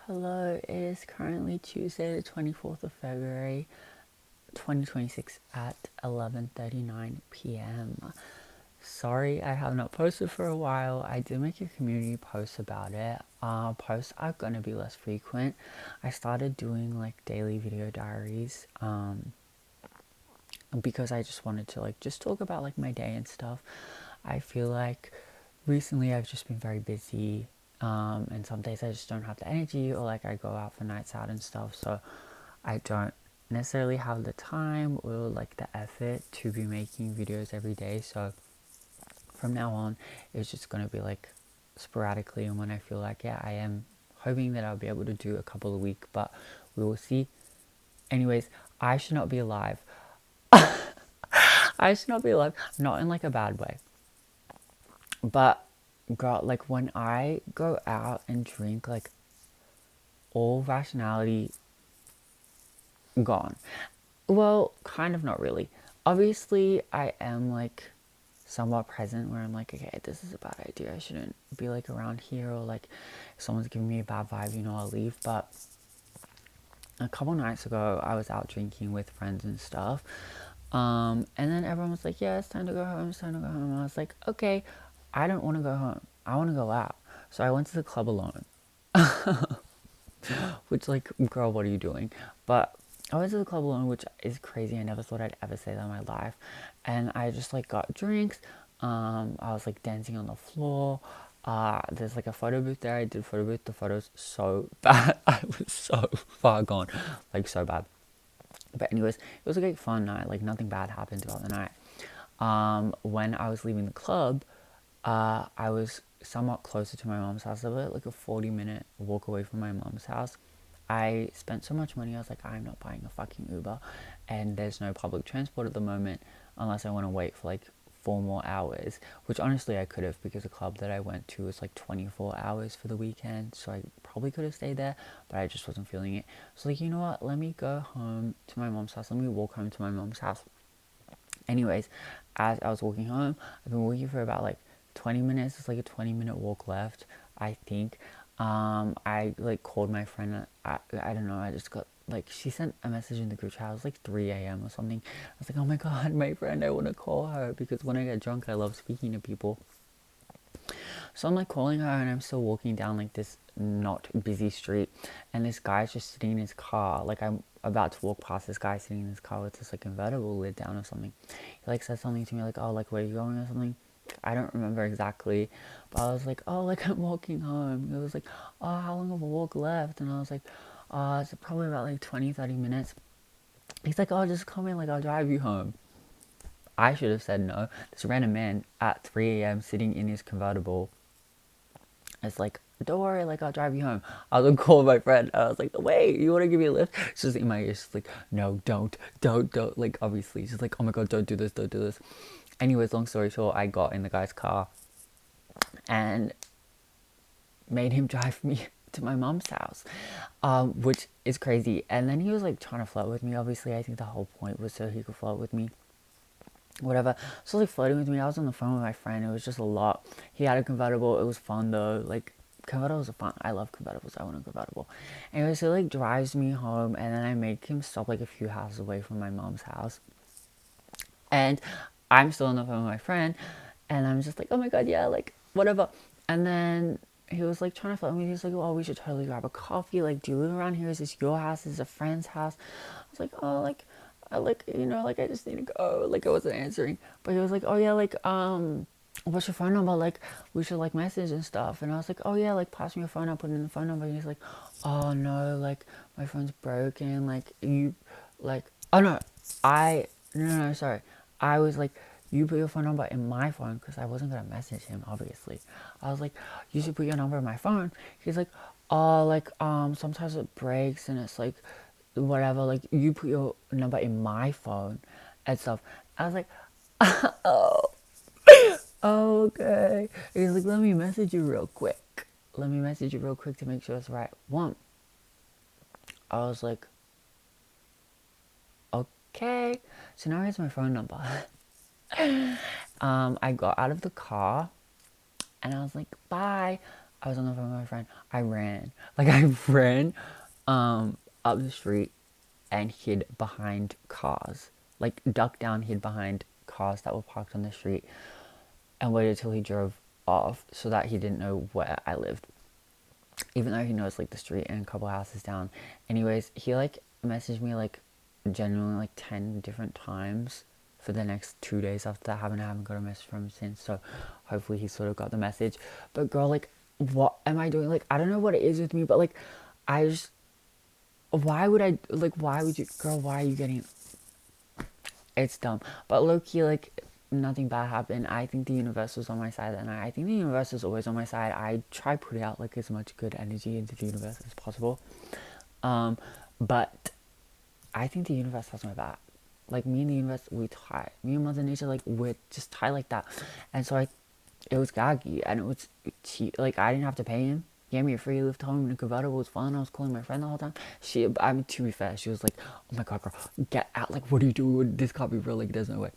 Hello, it is currently Tuesday the 24th of February 2026 at 11:39 p.m. Sorry I have not posted for a while. I did make a community post about it. Posts are gonna be less frequent. I started doing like daily video diaries because I just wanted to like just talk about like my day and stuff. I feel like recently I've just been very busy, and some days I just don't have the energy, or like I go out for nights out and stuff, so I don't necessarily have the time or like the effort to be making videos every day. So from now on, it's just gonna be like sporadically, and when I feel like I am hoping that I'll be able to do a couple a week, but we will see. Anyways, I should not be alive. I should not be alive, not in like a bad way. But girl, like when I go out and drink, like all rationality gone. Well, kind of not really. Obviously, I am like somewhat present where I'm like, okay, this is a bad idea. I shouldn't be like around here, or like if someone's giving me a bad vibe, I'll leave. But a couple nights ago, I was out drinking with friends and stuff. And then everyone was like, yeah, it's time to go home, it's time to go home. I was like, okay, I don't want to go home. I want to go out. So I went to the club alone. Which, like, girl, what are you doing? But I went to the club alone, which is crazy. I never thought I'd ever say that in my life. And I just, like, got drinks. I was, like, dancing on the floor. There's, like, a photo booth there. I did photo booth. The photo's so bad. I was so far gone. Like, so bad. But anyways, it was a great fun night. Like, nothing bad happened throughout the night. When I was leaving the club, I was somewhat closer to my mom's house. I lived like a 40-minute walk away from my mom's house. I spent so much money, I was like, I'm not buying a fucking Uber. And there's no public transport at the moment unless I want to wait for like 4 more hours, which honestly I could have, because the club that I went to was like 24 hours for the weekend. So I probably could have stayed there, but I just wasn't feeling it. So, like, you know what? Let me go home to my mom's house. Let me walk home to my mom's house. Anyways, as I was walking home, I've been walking for about like 20 minutes. It's like a 20-minute walk left, I think. I like called my friend. I don't know. I just got like, she sent a message in the group chat. It was like 3 a.m. or something. I was like, oh my god, my friend, I want to call her, because when I get drunk, I love speaking to people. So I'm like calling her, and I'm still walking down like this not busy street, and this guy's just sitting in his car. Like, I'm about to walk past this guy sitting in his car with this like convertible lid down or something. He like said something to me like, oh, like, where are you going or something. I don't remember exactly, but I was like, oh, like, I'm walking home. He was like, oh, how long of a walk left? And I was like, it's probably about like 20-30 minutes. He's like, oh, just come in, like, I'll drive you home. I should have said no. This random man at 3 a.m. sitting in his convertible. It's like, don't worry, like, I'll drive you home. I was gonna call my friend. I was like, wait, you want to give me a lift? She's just in my ear. She's like, no, don't. Like, obviously, she's like, oh my god, don't do this, don't do this. Anyways, long story short, I got in the guy's car and made him drive me to my mom's house, which is crazy. And then he was like trying to flirt with me. Obviously, I think the whole point was so he could flirt with me. Whatever. So like flirting with me. I was on the phone with my friend. It was just a lot. He had a convertible. It was fun though. Like, convertibles are fun. I love convertibles. I want a convertible. Anyway, so like drives me home, and then I make him stop like a few houses away from my mom's house. And I'm still on the phone with my friend, and I'm just like, oh my god, yeah, like, whatever. And then he was like trying to flirt with me. He was like, oh, we should totally grab a coffee. Like, do you live around here? Is this your house? Is this a friend's house? I was like, oh, like, like, like, I just need to go. Like, I wasn't answering. But he was like, oh yeah, like, what's your phone number? Like, we should like message and stuff. And I was like, oh yeah, like, pass me your phone. I'll put in the phone number. And he's like, oh no, like, my phone's broken. Like, like, oh no, no, sorry. I was like, you put your phone number in my phone, because I wasn't gonna message him, obviously. I was like, you should put your number in my phone. He's like, oh, like, sometimes it breaks and it's like, whatever, like, you put your number in my phone and stuff. I was like, oh, okay. He's like, let me message you real quick. Let me message you real quick to make sure it's the right one. I was like, okay. So now here's my phone number. I got out of the car and I was like, bye. I was on the phone with my friend. I ran. Like, I ran up the street and hid behind cars. Like, ducked down, hid behind cars that were parked on the street and waited till he drove off so that he didn't know where I lived. Even though he knows, like, the street and a couple houses down. Anyways, he, like, messaged me, like, genuinely, like, 10 different times for the next 2 days after that. I haven't got a message from him since, so hopefully he sort of got the message. But girl, like, what am I doing? Like, I don't know what it is with me, but, like, I just, why would I, like, why would you, girl, why are you getting, it's dumb. But low-key, like, nothing bad happened. I think the universe was on my side that night. I think the universe is always on my side. I try putting out, like, as much good energy into the universe as possible. But I think the universe has my back. Like, me and the universe, we tie. Me and Mother Nature, like, we're just tied like that. And so it was gaggy, and it was cheap. Like, I didn't have to pay him. He gave me a free lift home in a convertible. It was fun. I was calling my friend the whole time. I mean, to be fair, she was like, oh my god, girl, get out. Like, what are you doing? This can't be real. Like, there's no way.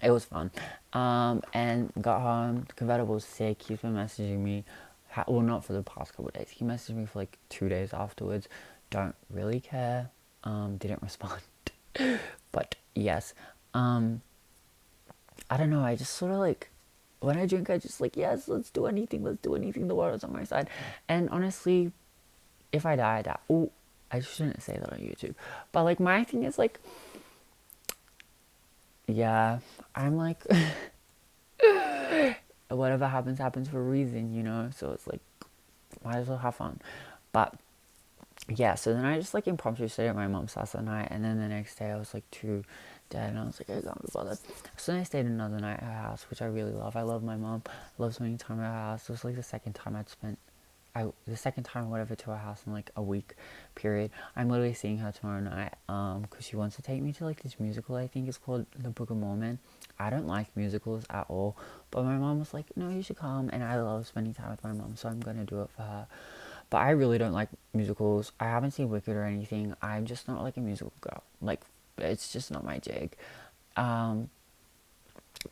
It was fun. And got home. The convertible was sick. He's been messaging me. Well, not for the past couple of days. He messaged me for like 2 days afterwards. Don't really care. Didn't respond. But yes. I don't know. I just sort of like, when I drink, I just like, yes, let's do anything. Let's do anything. The world is on my side. And honestly, if I die, I die. Oh, I shouldn't say that on YouTube. But like, my thing is like, yeah, I'm like, whatever happens, happens for a reason, you know? So it's like, might as well have fun. But yeah, so then I just like impromptu stayed at my mom's house that night, and then the next day I was like too dead, and I was like, I can't be bothered. So then I stayed another night at her house, which I really love. I love my mom. I love spending time at her house. It was like the second time the second time whatever to her house in like a week period. I'm literally seeing her tomorrow night because she wants to take me to like this musical. I think it's called The Book of Mormon. I don't like musicals at all, but my mom was like, no, you should come, and I love spending time with my mom, so I'm gonna do it for her. But I really don't like musicals. I haven't seen Wicked or anything. I'm just not like a musical girl. Like, it's just not my jig.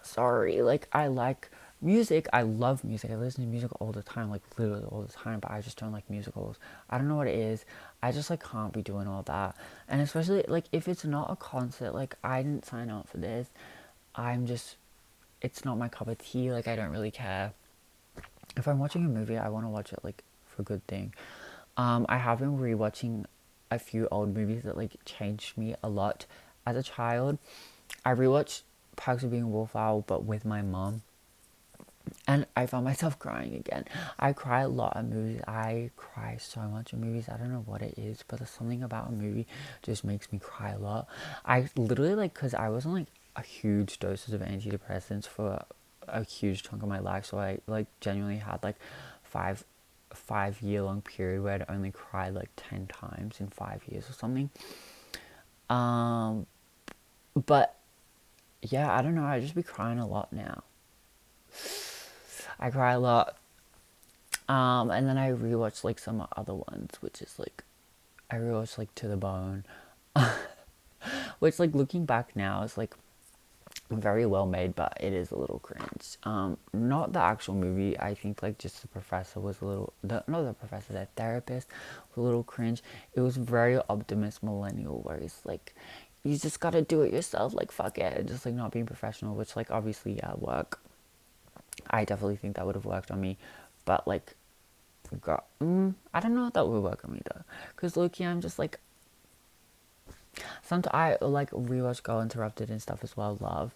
Sorry, like, I like music. I love music. I listen to music all the time, like literally all the time, but I just don't like musicals. I don't know what it is. I just like can't be doing all that. And especially like if it's not a concert, like I didn't sign up for this. I'm just, it's not my cup of tea. Like, I don't really care. If I'm watching a movie, I want to watch it like for a good thing. I have been rewatching a few old movies that like changed me a lot as a child. I rewatched Perks of Being a Wallflower, but with my mom, and I found myself crying again. I cry a lot in movies. I cry so much in movies. I don't know what it is, but there's something about a movie just makes me cry a lot. I literally like, because I was on like a huge doses of antidepressants for a huge chunk of my life, so I like genuinely had like 5 year long period where I'd only cried like 10 times in 5 years or something. But yeah, I don't know. I just be crying a lot now. I cry a lot. And then I rewatched like some other ones, which is like, I rewatched like To the Bone, which like looking back now is like very well made, but it is a little cringe. Not the actual movie. I think like just the professor was a little, not the professor, the therapist was a little cringe. It was very Optimist Millennial, where he's like, you just gotta do it yourself, like fuck it, just like not being professional, which like obviously yeah, work. I definitely think that would have worked on me, but like, God, I don't know if that would work on me though, because low-key I'm just like, sometimes I like rewatch Girl Interrupted and stuff as well. Love,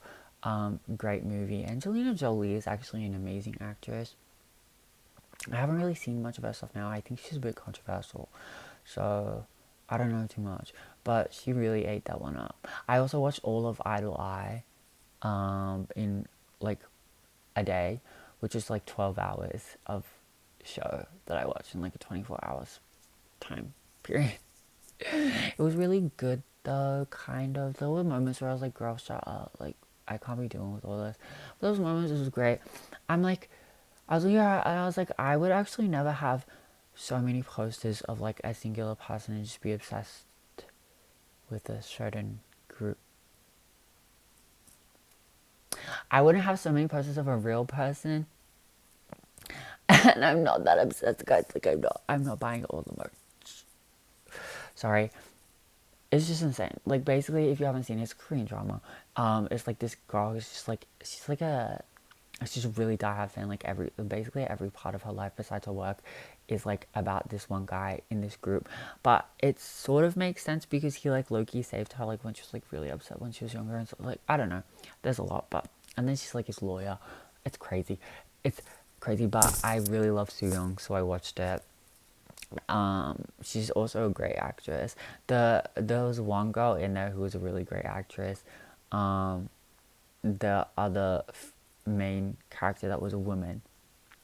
great movie. Angelina Jolie is actually an amazing actress. I haven't really seen much of her stuff now. I think she's a bit controversial, so I don't know too much. But she really ate that one up. I also watched all of Idle Eye, in like a day, which is like 12 hours of show that I watched in like a 24 hours time period. It was really good though, kind of. There were moments where I was like, girl, shut up. Like, I can't be dealing with all this. But those moments, it was great. I'm like, I was looking at it and I was like, I would actually never have so many posters of like a singular person and just be obsessed with a certain group. I wouldn't have so many posters of a real person And I'm not that obsessed, guys. Like, I'm not buying all the merch. Sorry. It's just insane. Like, basically, if you haven't seen it, it's Korean drama. It's like this girl who's just like, she's a really diehard fan. Like, basically every part of her life besides her work is like about this one guy in this group. But it sort of makes sense because he like low-key saved her like when she was like really upset when she was younger and so, like, I don't know. There's a lot, but and then she's like his lawyer. It's crazy. It's crazy, but I really love Soo Young, so I watched it. She's also a great actress. There was one girl in there who was a really great actress. Um, the other main character that was a woman.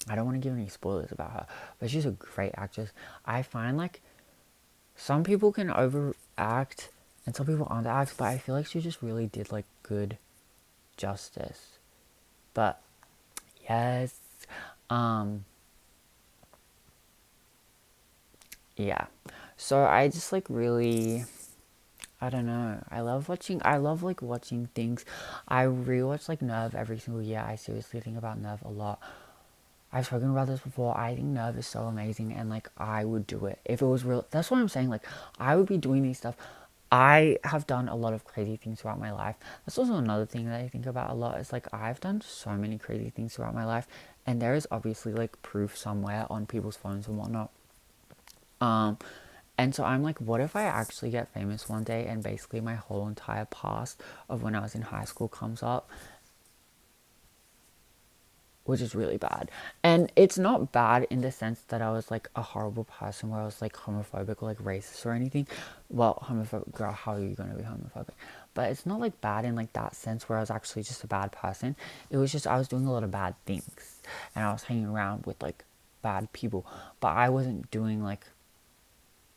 I don't want to give any spoilers about her, but she's a great actress. I find like some people can overact and some people underact, but I feel like she just really did like good justice. But yes, um, yeah. So I just like really, I don't know. I love like watching things. I rewatch like Nerve every single year. I seriously think about Nerve a lot. I've spoken about this before. I think Nerve is so amazing and like I would do it. If it was real, that's what I'm saying. Like I would be doing these stuff. I have done a lot of crazy things throughout my life. That's also another thing that I think about a lot. Is like I've done so many crazy things throughout my life, and there is obviously like proof somewhere on people's phones and whatnot. Um, and so I'm like, what if I actually get famous one day and basically my whole entire past of when I was in high school comes up, which is really bad. And it's not bad in the sense that I was like a horrible person where I was like homophobic or like racist or anything. Well, homophobic, girl, how are you going to be homophobic? But it's not like bad in like that sense where I was actually just a bad person. It was just I was doing a lot of bad things and I was hanging around with like bad people. But I wasn't doing like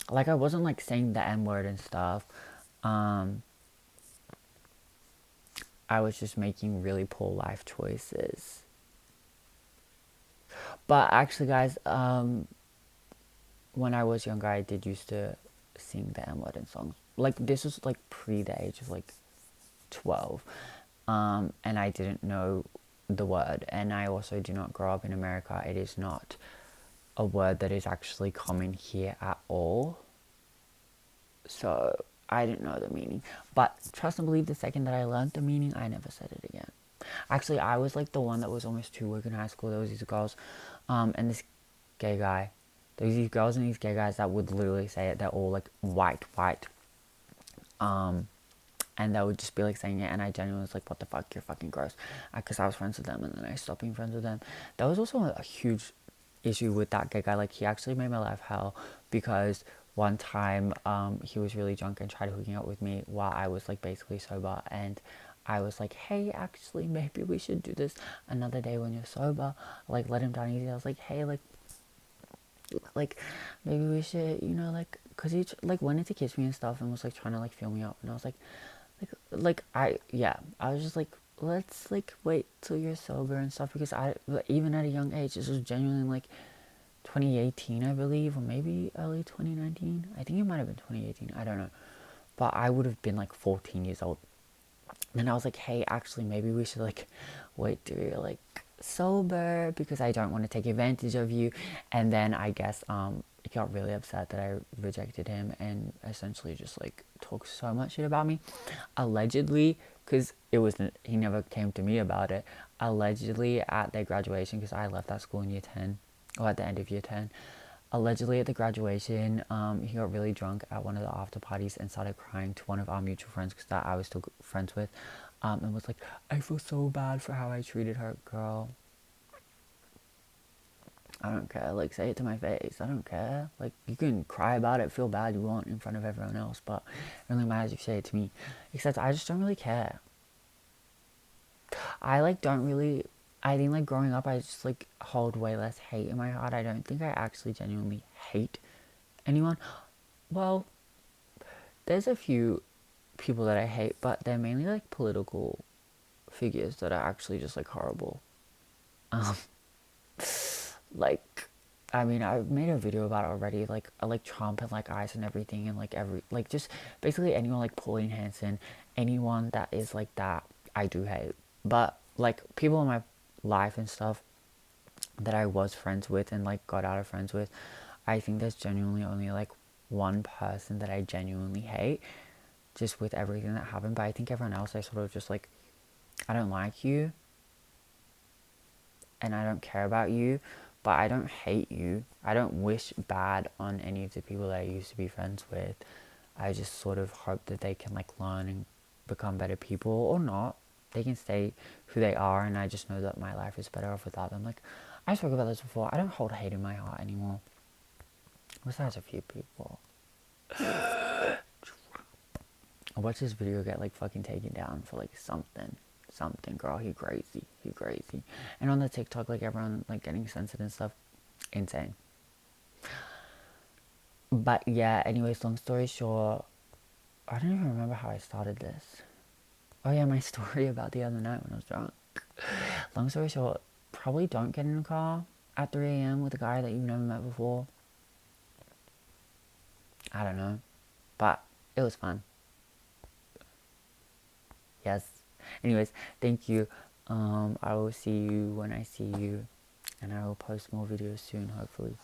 I wasn't like saying the N word and stuff. Um, I was just making really poor life choices. But actually, guys, when I was younger, I did used to sing the N word in songs. Like this was like pre the age of like 12, and I didn't know the word. And I also do not grow up in America. It is not a word that is actually common here at all. So I didn't know the meaning. But trust and believe, the second that I learned the meaning, I never said it again. Actually, I was like the one that was almost too woke in high school. There was these girls, and this gay guy. There was these girls and these gay guys that would literally say it. They're all like white. Um, and they would just be like saying it, and I genuinely was like, "What the fuck? You're fucking gross." Because I was friends with them, and then I stopped being friends with them. There was also a huge issue with that gay guy. Like he actually made my life hell because one time he was really drunk and tried hooking up with me while I was like basically sober, and I was like, hey, actually maybe we should do this another day when you're sober. Like let him down easy. I was like, hey, like maybe we should, like, because he like wanted to kiss me and stuff and was like trying to like feel me up, and I was I was just like, let's like wait till you're sober and stuff, because I, even at a young age, this was genuinely like 2018, I believe, or maybe early 2019. I think it might have been 2018. I don't know. But I would have been like 14 years old. And I was like, hey, actually, maybe we should like wait till you're like sober because I don't want to take advantage of you. And then I guess he got really upset that I rejected him and essentially just like talked so much shit about me. Allegedly, because he never came to me about it. Allegedly at their graduation, because I left that school in year 10, or at the end of year 10. Allegedly at the graduation, he got really drunk at one of the after parties and started crying to one of our mutual friends that I was still friends with, and was like, I feel so bad for how I treated her. Girl, I don't care. Like, say it to my face. I don't care. Like, you can cry about it, feel bad you want in front of everyone else, but it only matters if you say it to me. Except I just don't really care. I like don't really. I think like growing up, I just like hold way less hate in my heart. I don't think I actually genuinely hate anyone. Well, there's a few people that I hate, but they're mainly like political figures that are actually just like horrible. Um, like, I mean, I've made a video about it already. Like, I like Trump and like ICE and everything, and like just basically anyone like Pauline Hanson, anyone that is like that, I do hate. But like people in my life and stuff, that I was friends with and like got out of friends with, I think there's genuinely only like one person that I genuinely hate, just with everything that happened. But I think everyone else, I sort of just like, I don't like you and I don't care about you, but I don't hate you. I don't wish bad on any of the people that I used to be friends with. I just sort of hope that they can like learn and become better people, or not. They can stay who they are, and I just know that my life is better off without them. Like, I spoke about this before. I don't hold hate in my heart anymore. Besides a few people. I watched this video get like fucking taken down for like something. Something, girl. He crazy. He crazy. And on the TikTok, like everyone like getting censored and stuff. Insane. But yeah, anyways, long story short, I don't even remember how I started this. Oh yeah, my story about the other night when I was drunk. Long story short, probably don't get in a car at 3 a.m. with a guy that you've never met before. I don't know. But it was fun. Yes. Anyways, thank you. I will see you when I see you. And I will post more videos soon, hopefully.